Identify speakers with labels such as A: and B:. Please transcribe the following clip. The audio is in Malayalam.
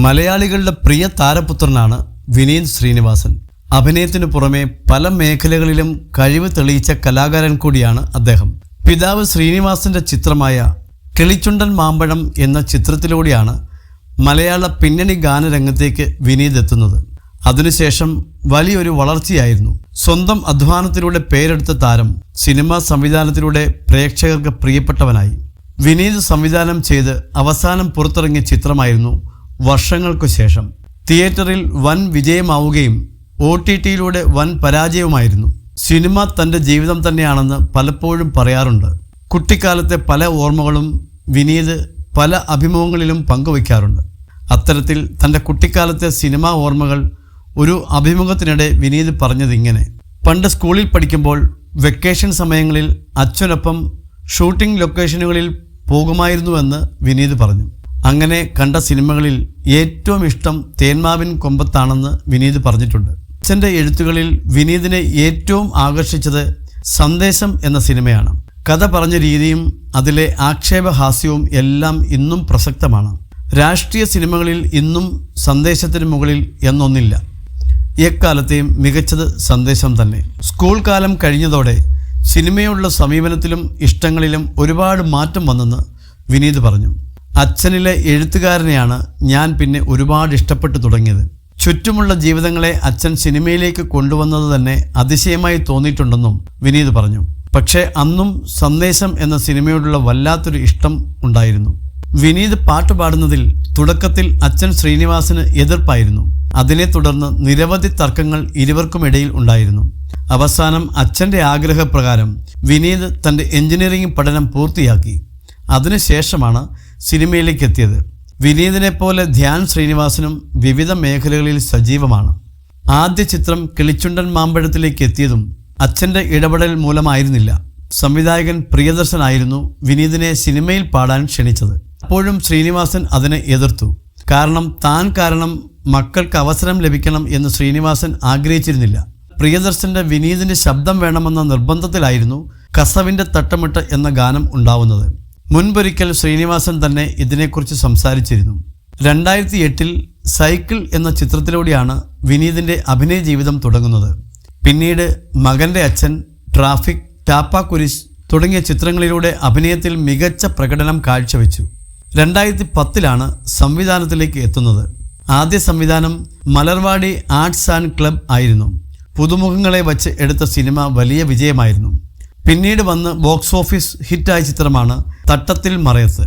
A: മലയാളികളുടെ പ്രിയ താരപുത്രനാണ് വിനീത് ശ്രീനിവാസൻ. അഭിനയത്തിനു പുറമെ പല മേഖലകളിലും കഴിവ് തെളിയിച്ച കലാകാരൻ കൂടിയാണ് അദ്ദേഹം. പിതാവ് ശ്രീനിവാസന്റെ ചിത്രമായ കിളിച്ചുണ്ടൻ മാമ്പഴം എന്ന ചിത്രത്തിലൂടെയാണ് മലയാള പിന്നണി ഗാനരംഗത്തേക്ക് വിനീത് എത്തുന്നത്. അതിനുശേഷം വലിയൊരു വളർച്ചയായിരുന്നു. സ്വന്തം അധ്വാനത്തിലൂടെ പേരെടുത്ത താരം സിനിമാ സംവിധാനത്തിലൂടെ പ്രേക്ഷകർക്ക് പ്രിയപ്പെട്ടവനായി. വിനീത് സംവിധാനം ചെയ്ത് അവസാനം പുറത്തിറങ്ങിയ ചിത്രമായിരുന്നു വർഷങ്ങൾക്കു ശേഷം. തിയേറ്ററിൽ വൻ വിജയമാവുകയും OTTയിലൂടെ വൻ പരാജയവുമായിരുന്നു. സിനിമ തൻ്റെ ജീവിതം തന്നെയാണെന്ന് പലപ്പോഴും പറയാറുണ്ട്. കുട്ടിക്കാലത്തെ പല ഓർമ്മകളും വിനീത് പല അഭിമുഖങ്ങളിലും പങ്കുവയ്ക്കാറുണ്ട്. അത്തരത്തിൽ തൻ്റെ കുട്ടിക്കാലത്തെ സിനിമാ ഓർമ്മകൾ ഒരു അഭിമുഖത്തിനിടെ വിനീത് പറഞ്ഞതിങ്ങനെ: പണ്ട് സ്കൂളിൽ പഠിക്കുമ്പോൾ വെക്കേഷൻ സമയങ്ങളിൽ അച്ഛനൊപ്പം ഷൂട്ടിംഗ് ലൊക്കേഷനുകളിൽ പോകുമായിരുന്നുവെന്ന് വിനീത് പറഞ്ഞു. അങ്ങനെ കണ്ട സിനിമകളിൽ ഏറ്റവും ഇഷ്ടം തേന്മാവിൻ കൊമ്പത്താണെന്ന് വിനീത് പറഞ്ഞിട്ടുണ്ട്. അച്ഛൻ്റെ എഴുത്തുകളിൽ വിനീതിനെ ഏറ്റവും ആകർഷിച്ചത് സന്ദേശം എന്ന സിനിമയാണ്. കഥ പറഞ്ഞ രീതിയും അതിലെ ആക്ഷേപഹാസ്യവും എല്ലാം ഇന്നും പ്രസക്തമാണ്. രാഷ്ട്രീയ സിനിമകളിൽ ഇന്നും സന്ദേശത്തിന് മുകളിൽ എന്നൊന്നില്ല. എക്കാലത്തെയും മികച്ചത് സന്ദേശം തന്നെ. സ്കൂൾ കാലം കഴിഞ്ഞതോടെ സിനിമയോടുള്ള സമീപനത്തിലും ഇഷ്ടങ്ങളിലും ഒരുപാട് മാറ്റം വന്നെന്ന് വിനീത് പറഞ്ഞു. അച്ഛനിലെ എഴുത്തുകാരനെയാണ് ഞാൻ പിന്നെ ഒരുപാട് ഇഷ്ടപ്പെട്ടു തുടങ്ങിയത്. ചുറ്റുമുള്ള ജീവിതങ്ങളെ അച്ഛൻ സിനിമയിലേക്ക് കൊണ്ടുവന്നത് തന്നെ അതിശയമായി തോന്നിയിട്ടുണ്ടെന്നും വിനീത് പറഞ്ഞു. പക്ഷേ അന്നും സന്ദേശം എന്ന സിനിമയോടുള്ള വല്ലാത്തൊരു ഇഷ്ടം ഉണ്ടായിരുന്നു. വിനീത് പാട്ടുപാടുന്നതിൽ തുടക്കത്തിൽ അച്ഛൻ ശ്രീനിവാസന് എതിർപ്പായിരുന്നു. അതിനെ തുടർന്ന് നിരവധി തർക്കങ്ങൾ ഇരുവർക്കുമിടയിൽ ഉണ്ടായിരുന്നു. അവസാനം അച്ഛൻ്റെ ആഗ്രഹപ്രകാരം വിനീത് തൻ്റെ എഞ്ചിനീയറിംഗ് പഠനം പൂർത്തിയാക്കി. അതിനുശേഷമാണ് സിനിമയിലേക്ക് എത്തിയത്. വിനീതിനെ പോലെ ധ്യാൻ ശ്രീനിവാസനും വിവിധ മേഖലകളിൽ സജീവമാണ്. ആദ്യ ചിത്രം കിളിച്ചുണ്ടൻ മാമ്പഴത്തിലേക്ക് എത്തിയതും അച്ഛൻ്റെ ഇടപെടൽ മൂലമായിരുന്നില്ല. സംവിധായകൻ പ്രിയദർശനായിരുന്നു വിനീതിനെ സിനിമയിൽ പാടാൻ ക്ഷണിച്ചത്. അപ്പോഴും ശ്രീനിവാസൻ അതിനെ എതിർത്തു. താൻ കാരണം മക്കൾക്ക് അവസരം ലഭിക്കണം എന്ന് ശ്രീനിവാസൻ ആഗ്രഹിച്ചിരുന്നില്ല. പ്രിയദർശൻ്റെ വിനീതിൻ്റെ ശബ്ദം വേണമെന്ന നിർബന്ധത്തിലായിരുന്നു കസവിൻ്റെ തട്ടമിട്ട് എന്ന ഗാനം ഉണ്ടാവുന്നത്. മുൻപൊരിക്കൽ ശ്രീനിവാസൻ തന്നെ ഇതിനെക്കുറിച്ച് സംസാരിച്ചിരുന്നു. 2008 സൈക്കിൾ എന്ന ചിത്രത്തിലൂടെയാണ് വിനീതിൻ്റെ അഭിനയ ജീവിതം തുടങ്ങുന്നത്. പിന്നീട് മകൻ്റെ അച്ഛൻ, ട്രാഫിക്, ടാപ്പാക്കുരിശ് തുടങ്ങിയ ചിത്രങ്ങളിലൂടെ അഭിനയത്തിൽ മികച്ച പ്രകടനം കാഴ്ചവെച്ചു. 2010 സംവിധാനത്തിലേക്ക് എത്തുന്നത്. ആദ്യ സംവിധാനം മലർവാടി ആർട്സ് ആൻഡ് ക്ലബ് ആയിരുന്നു. പുതുമുഖങ്ങളെ വച്ച് എടുത്ത സിനിമ വലിയ വിജയമായിരുന്നു. പിന്നീട് വന്ന് ബോക്സ് ഓഫീസ് ഹിറ്റായ ചിത്രമാണ് തട്ടത്തിൽ മറയത്ത്.